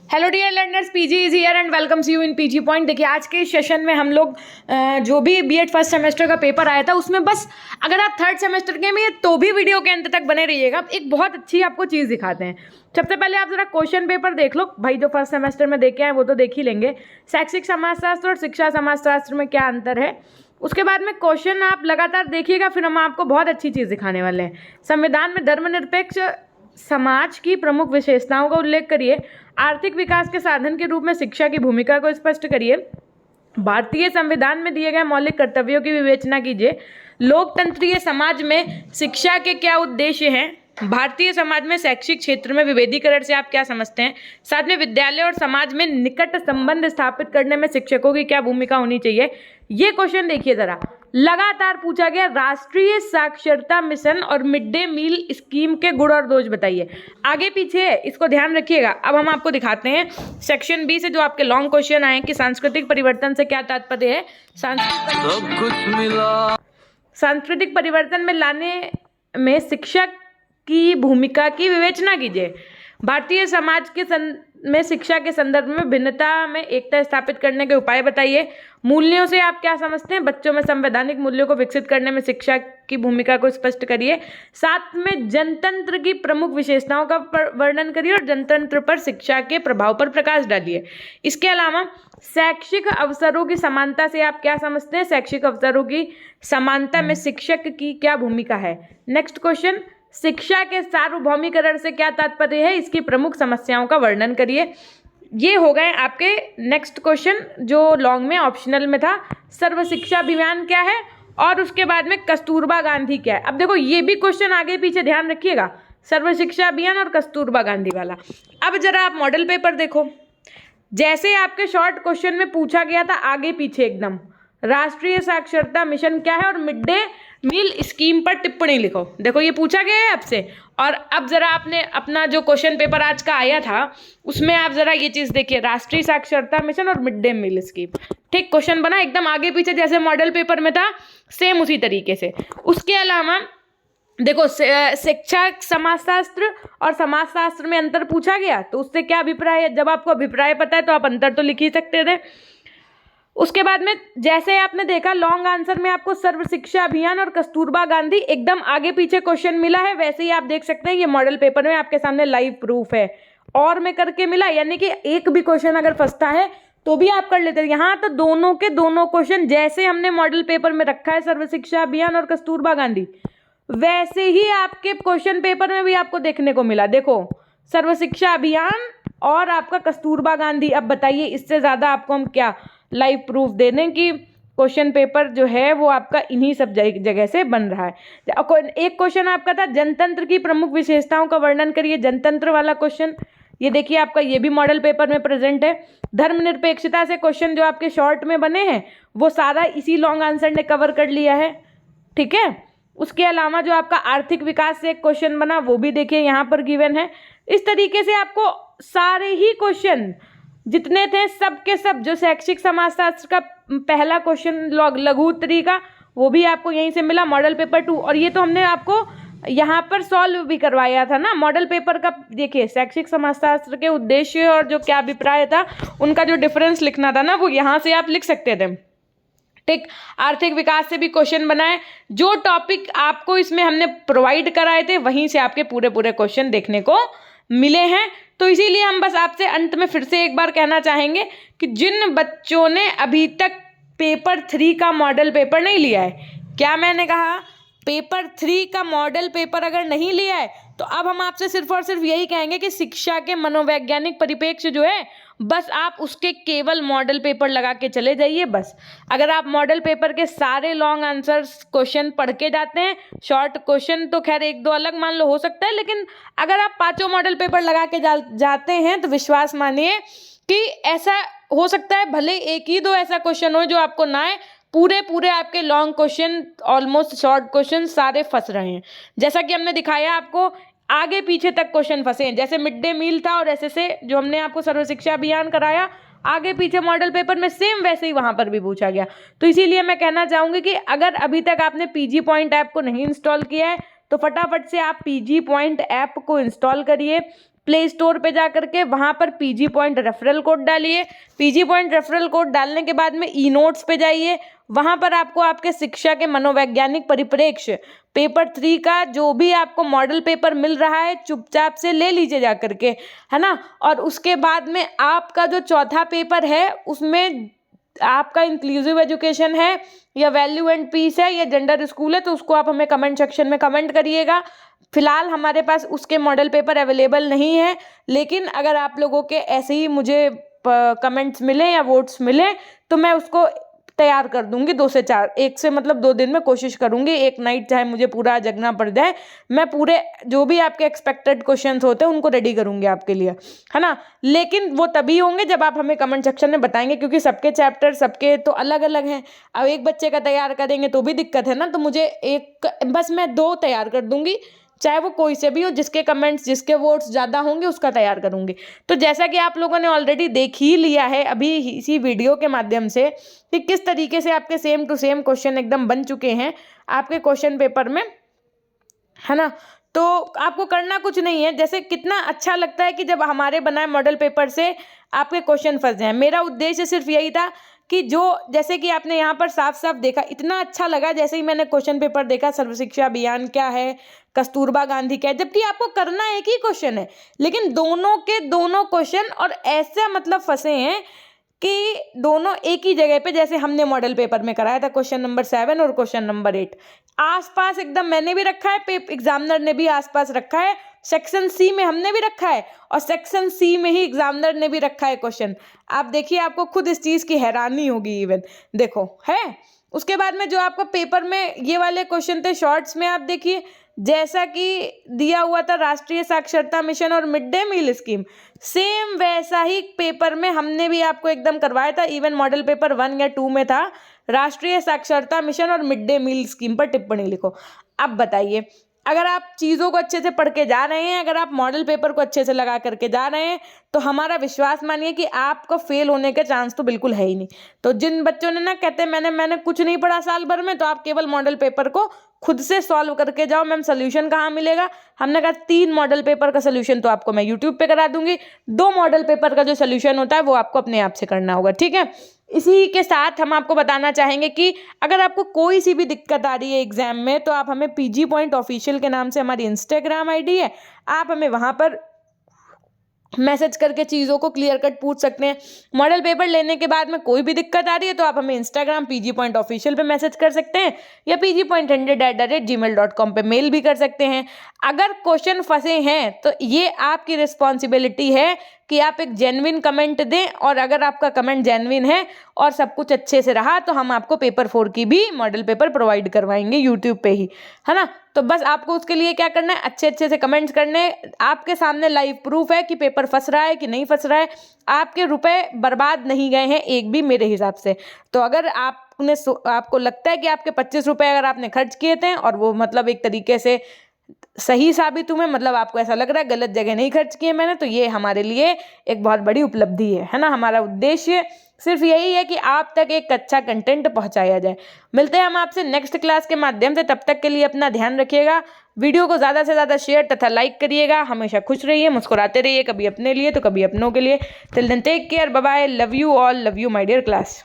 Hello dear learners, PG is here and welcomes you in PG point. देखिए, आज के इस सेशन में हम लोग जो भी बीएड फर्स्ट सेमेस्टर का पेपर आया था उसमें बस अगर आप थर्ड सेमेस्टर के में ये तो भी वीडियो के अंत तक बने रहिएगा। एक बहुत अच्छी आपको चीज़ दिखाते हैं। सबसे पहले आप जरा क्वेश्चन पेपर देख लो भाई, जो फर्स्ट सेमेस्टर में देखे हैं वो तो देख ही लेंगे। शैक्षिक समाजशास्त्र और शिक्षा समाजशास्त्र में क्या अंतर है, उसके बाद में क्वेश्चन आप लगातार देखिएगा, फिर हम आपको बहुत अच्छी चीज़ दिखाने वाले हैं। संविधान में धर्मनिरपेक्ष समाज की प्रमुख विशेषताओं का उल्लेख करिए। आर्थिक विकास के साधन के रूप में शिक्षा की भूमिका को स्पष्ट करिए। भारतीय संविधान में दिए गए मौलिक कर्तव्यों की विवेचना कीजिए। लोकतंत्रीय समाज में शिक्षा के क्या उद्देश्य हैं। भारतीय समाज में शैक्षिक क्षेत्र में विभेदीकरण से आप क्या समझते हैं। साथ में विद्यालय और समाज में निकट संबंध स्थापित करने में शिक्षकों की क्या भूमिका होनी चाहिए। ये क्वेश्चन देखिए जरा, लगातार पूछा गया राष्ट्रीय साक्षरता मिशन और मिड डे मील स्कीम के गुण और दोष बताइए। आगे पीछे है, इसको ध्यान रखिएगा। अब हम आपको दिखाते हैं सेक्शन बी से जो आपके लॉन्ग क्वेश्चन आए कि सांस्कृतिक परिवर्तन से क्या तात्पर्य है। सांस्कृतिक परिवर्तन में लाने में शिक्षक की भूमिका की विवेचना कीजिए। भारतीय समाज के में शिक्षा के संदर्भ में भिन्नता में एकता स्थापित करने के उपाय बताइए। मूल्यों से आप क्या समझते हैं। बच्चों में संवैधानिक मूल्यों को विकसित करने में शिक्षा की भूमिका को स्पष्ट करिए। साथ में जनतंत्र की प्रमुख विशेषताओं का वर्णन करिए और जनतंत्र पर शिक्षा के प्रभाव पर प्रकाश डालिए। इसके अलावा शैक्षिक अवसरों की समानता से आप क्या समझते हैं। शैक्षिक अवसरों की समानता में शिक्षक की क्या भूमिका है। नेक्स्ट क्वेश्चन, शिक्षा के सार्वभौमिकरण से क्या तात्पर्य है, इसकी प्रमुख समस्याओं का वर्णन करिए। ये हो गए आपके नेक्स्ट क्वेश्चन जो लॉन्ग में ऑप्शनल में था। सर्व शिक्षा अभियान क्या है और उसके बाद में कस्तूरबा गांधी क्या है। अब देखो ये भी क्वेश्चन आगे पीछे ध्यान रखिएगा, सर्व शिक्षा अभियान और कस्तूरबा गांधी वाला। अब जरा आप मॉडल पेपर देखो, जैसे आपके शॉर्ट क्वेश्चन में पूछा गया था आगे पीछे एकदम, राष्ट्रीय साक्षरता मिशन क्या है और मिड डे मील स्कीम पर टिप्पणी लिखो। देखो ये पूछा गया है आपसे। और अब जरा आपने अपना जो क्वेश्चन पेपर आज का आया था उसमें आप जरा ये चीज़ देखिए, राष्ट्रीय साक्षरता मिशन और मिड डे मील स्कीम। ठीक क्वेश्चन बना एकदम आगे पीछे जैसे मॉडल पेपर में था, सेम उसी तरीके से। उसके अलावा देखो शिक्षा समाजशास्त्र और समाजशास्त्र में अंतर पूछा गया तो उससे क्या अभिप्राय है। जब आपको अभिप्राय पता है तो आप अंतर तो लिख ही सकते थे। उसके बाद में जैसे आपने देखा लॉन्ग आंसर में आपको सर्व शिक्षा अभियान और कस्तूरबा गांधी एकदम आगे पीछे क्वेश्चन मिला है, वैसे ही आप देख सकते हैं ये मॉडल पेपर में आपके सामने लाइव प्रूफ है और में करके मिला, यानी कि एक भी क्वेश्चन अगर फंसता है तो भी आप कर लेते हैं। यहाँ तो दोनों के दोनों क्वेश्चन जैसे हमने मॉडल पेपर में रखा है सर्व शिक्षा अभियान और कस्तूरबा गांधी, वैसे ही आपके क्वेश्चन पेपर में भी आपको देखने को मिला। देखो सर्व शिक्षा अभियान और आपका कस्तूरबा गांधी। अब बताइए इससे ज़्यादा आपको हम क्या लाइव प्रूफ दे दें कि क्वेश्चन पेपर जो है वो आपका इन्हीं सब जगह से बन रहा है। एक क्वेश्चन आपका था जनतंत्र की प्रमुख विशेषताओं का वर्णन करिए, जनतंत्र वाला क्वेश्चन। ये देखिए आपका ये भी मॉडल पेपर में प्रेजेंट है। धर्मनिरपेक्षता से क्वेश्चन जो आपके शॉर्ट में बने हैं वो सारा इसी लॉन्ग आंसर ने कवर कर लिया है, ठीक है। उसके अलावा जो आपका आर्थिक विकास से एक क्वेश्चन बना वो भी देखिए यहाँ पर गिवन है। इस तरीके से आपको सारे ही क्वेश्चन जितने थे सब के सब, जो शैक्षिक समाजशास्त्र का पहला क्वेश्चन लघु उत्तरी का वो भी आपको यहीं से मिला, मॉडल पेपर 2। और ये तो हमने आपको यहाँ पर सॉल्व भी करवाया था ना मॉडल पेपर का। देखिए शैक्षिक समाजशास्त्र के उद्देश्य और जो क्या अभिप्राय था उनका जो डिफरेंस लिखना था ना वो यहाँ से आप लिख सकते थे, ठीक। आर्थिक विकास से भी क्वेश्चन बनाए, जो टॉपिक आपको इसमें हमने प्रोवाइड कराए थे वहीं से आपके पूरे पूरे क्वेश्चन देखने को मिले हैं। तो इसीलिए हम बस आपसे अंत में फिर से एक बार कहना चाहेंगे कि जिन बच्चों ने अभी तक पेपर 3 का मॉडल पेपर नहीं लिया है, क्या मैंने कहा, पेपर 3 का मॉडल पेपर अगर नहीं लिया है तो अब हम आपसे सिर्फ और सिर्फ यही कहेंगे कि शिक्षा के मनोवैज्ञानिक परिप्रेक्ष्य जो है बस आप उसके केवल मॉडल पेपर लगा के चले जाइए। बस अगर आप मॉडल पेपर के सारे लॉन्ग आंसर्स क्वेश्चन पढ़ के जाते हैं, शॉर्ट क्वेश्चन तो खैर एक दो अलग मान लो हो सकता है, लेकिन अगर आप पांचों मॉडल पेपर लगा के जाते हैं तो विश्वास मानिए कि ऐसा हो सकता है भले एक ही दो ऐसा क्वेश्चन हो जो आपको ना आए, पूरे पूरे आपके long question almost short question सारे फंस रहे हैं। जैसा कि हमने दिखाया आपको आगे पीछे तक क्वेश्चन फंसे हैं, जैसे मिड डे मील था और ऐसे से जो हमने आपको सर्व शिक्षा अभियान कराया आगे पीछे मॉडल पेपर में सेम वैसे ही वहाँ पर भी पूछा गया। तो इसीलिए मैं कहना चाहूँगी कि अगर अभी तक आपने पीजी पॉइंट ऐप को नहीं इंस्टॉल किया है तो फटाफट से आप पीजी पॉइंट ऐप को इंस्टॉल करिए। प्ले स्टोर पे जा करके वहाँ पर पीजी पॉइंट रेफरल कोड डालिए। पीजी पॉइंट रेफरल कोड डालने के बाद में ई नोट्स पे जाइए, वहाँ पर आपको आपके शिक्षा के मनोवैज्ञानिक परिप्रेक्ष्य पेपर 3 का जो भी आपको मॉडल पेपर मिल रहा है चुपचाप से ले लीजिए जा करके, है ना। और उसके बाद में आपका जो चौथा पेपर है उसमें आपका इंक्लूसिव एजुकेशन है या वैल्यू एंड पीस है या जेंडर स्कूल है, तो उसको आप हमें कमेंट सेक्शन में कमेंट करिएगा। फिलहाल हमारे पास उसके मॉडल पेपर अवेलेबल नहीं है, लेकिन अगर आप लोगों के ऐसे ही मुझे कमेंट्स मिले या वोट्स मिले तो मैं उसको तैयार कर दूंगी 2 से 4, 1 से मतलब 2 दिन में कोशिश करूंगी, एक नाइट चाहे मुझे पूरा जगना पड़ जाए, मैं पूरे जो भी आपके एक्सपेक्टेड क्वेश्चंस होते हैं उनको रेडी करूंगी आपके लिए, है ना। लेकिन वो तभी होंगे जब आप हमें कमेंट सेक्शन में बताएंगे, क्योंकि सबके चैप्टर सबके तो अलग अलग हैं। अब एक बच्चे का तैयार करेंगे तो भी दिक्कत है ना, तो मुझे बस मैं 2 तैयार कर दूंगी, चाहे वो कोई से भी हो, जिसके कमेंट्स जिसके वोट्स ज़्यादा होंगे उसका तैयार करूंगी। तो जैसा कि आप लोगों ने ऑलरेडी देख ही लिया है अभी इसी वीडियो के माध्यम से कि किस तरीके से आपके सेम टू सेम क्वेश्चन एकदम बन चुके हैं आपके क्वेश्चन पेपर में, है ना। तो आपको करना कुछ नहीं है, जैसे कितना अच्छा लगता है कि जब हमारे बनाए मॉडल पेपर से आपके क्वेश्चन फंस जाएं। मेरा उद्देश्य सिर्फ यही था कि जो जैसे कि आपने यहाँ पर साफ साफ देखा, इतना अच्छा लगा जैसे ही मैंने क्वेश्चन पेपर देखा, सर्व शिक्षा अभियान क्या है, कस्तूरबा गांधी क्या है, जबकि आपको करना एक ही क्वेश्चन है, लेकिन दोनों के दोनों क्वेश्चन और ऐसा मतलब फंसे हैं कि दोनों एक ही जगह पे, जैसे हमने मॉडल पेपर में कराया था क्वेश्चन नंबर 7 और क्वेश्चन नंबर 8 आसपास एकदम मैंने भी रखा है, एग्जामिनर ने भी आसपास रखा है, सेक्शन सी में हमने भी रखा है और सेक्शन सी में ही एग्जामिनर ने भी रखा है क्वेश्चन। आप देखिए, आपको खुद इस चीज़ की हैरानी होगी, इवन देखो है। उसके बाद में जो आपका पेपर में ये वाले क्वेश्चन थे शॉर्ट्स में, आप देखिए जैसा कि दिया हुआ था राष्ट्रीय साक्षरता मिशन और mid day meal scheme, same वैसा ही पेपर में हमने भी आपको एकदम करवाया था। इवन मॉडल पेपर 1 या 2 में था राष्ट्रीय साक्षरता मिशन और मिड डे मील स्कीम पर टिप्पणी लिखो। अब बताइए, अगर आप चीज़ों को अच्छे से पढ़ के जा रहे हैं, अगर आप मॉडल पेपर को अच्छे से लगा करके जा रहे हैं, तो हमारा विश्वास मानिए कि आपको फेल होने के चांस तो बिल्कुल है ही नहीं। तो जिन बच्चों ने ना कहते मैंने कुछ नहीं पढ़ा साल भर में, तो आप केवल मॉडल पेपर को खुद से सॉल्व करके जाओ। मैम सोल्यूशन कहाँ मिलेगा? हमने कहा 3 मॉडल पेपर का सोल्यूशन तो आपको मैं यूट्यूब पे करा दूंगी, 2 मॉडल पेपर का जो सोल्यूशन होता है वो आपको अपने आप से करना होगा, ठीक है। इसी के साथ हम आपको बताना चाहेंगे कि अगर आपको कोई सी भी दिक्कत आ रही है एग्जाम में, तो आप हमें पीजी पॉइंट ऑफिशियल के नाम से हमारी इंस्टाग्राम आईडी है, आप हमें वहाँ पर मैसेज करके चीज़ों को क्लियर कट पूछ सकते हैं। मॉडल पेपर लेने के बाद में कोई भी दिक्कत आ रही है तो आप हमें इंस्टाग्राम पीजी पॉइंट ऑफिशियल पे मैसेज कर सकते हैं या pgpoint100@gmail.com पे मेल भी कर सकते हैं। अगर क्वेश्चन फंसे हैं तो ये आपकी रिस्पॉन्सिबिलिटी है कि आप एक जेन्युइन कमेंट दें, और अगर आपका कमेंट जेन्युइन है और सब कुछ अच्छे से रहा तो हम आपको पेपर 4 की भी मॉडल पेपर प्रोवाइड करवाएंगे यूट्यूब पे ही, है ना। तो बस आपको उसके लिए क्या करना है, अच्छे अच्छे से कमेंट्स करने। आपके सामने लाइव प्रूफ है कि पेपर फंस रहा है कि नहीं फंस रहा है, आपके रुपए बर्बाद नहीं गए हैं एक भी मेरे हिसाब से। तो अगर आपको लगता है कि आपके 25 रुपये अगर आपने खर्च किए थे और वो मतलब एक तरीके से सही साबित हुए, मतलब आपको ऐसा लग रहा है गलत जगह नहीं खर्च किए मैंने, तो ये हमारे लिए एक बहुत बड़ी उपलब्धि है ना। हमारा उद्देश्य सिर्फ यही है कि आप तक एक अच्छा कंटेंट पहुंचाया जाए। मिलते हैं हम आपसे नेक्स्ट क्लास के माध्यम से, तब तक के लिए अपना ध्यान रखिएगा, वीडियो को ज़्यादा से ज़्यादा शेयर तथा लाइक करिएगा। हमेशा खुश रहिए, मुस्कुराते रहिए, कभी अपने लिए तो कभी अपनों के लिए। Till then take care, bye bye, love you all, love you my dear class.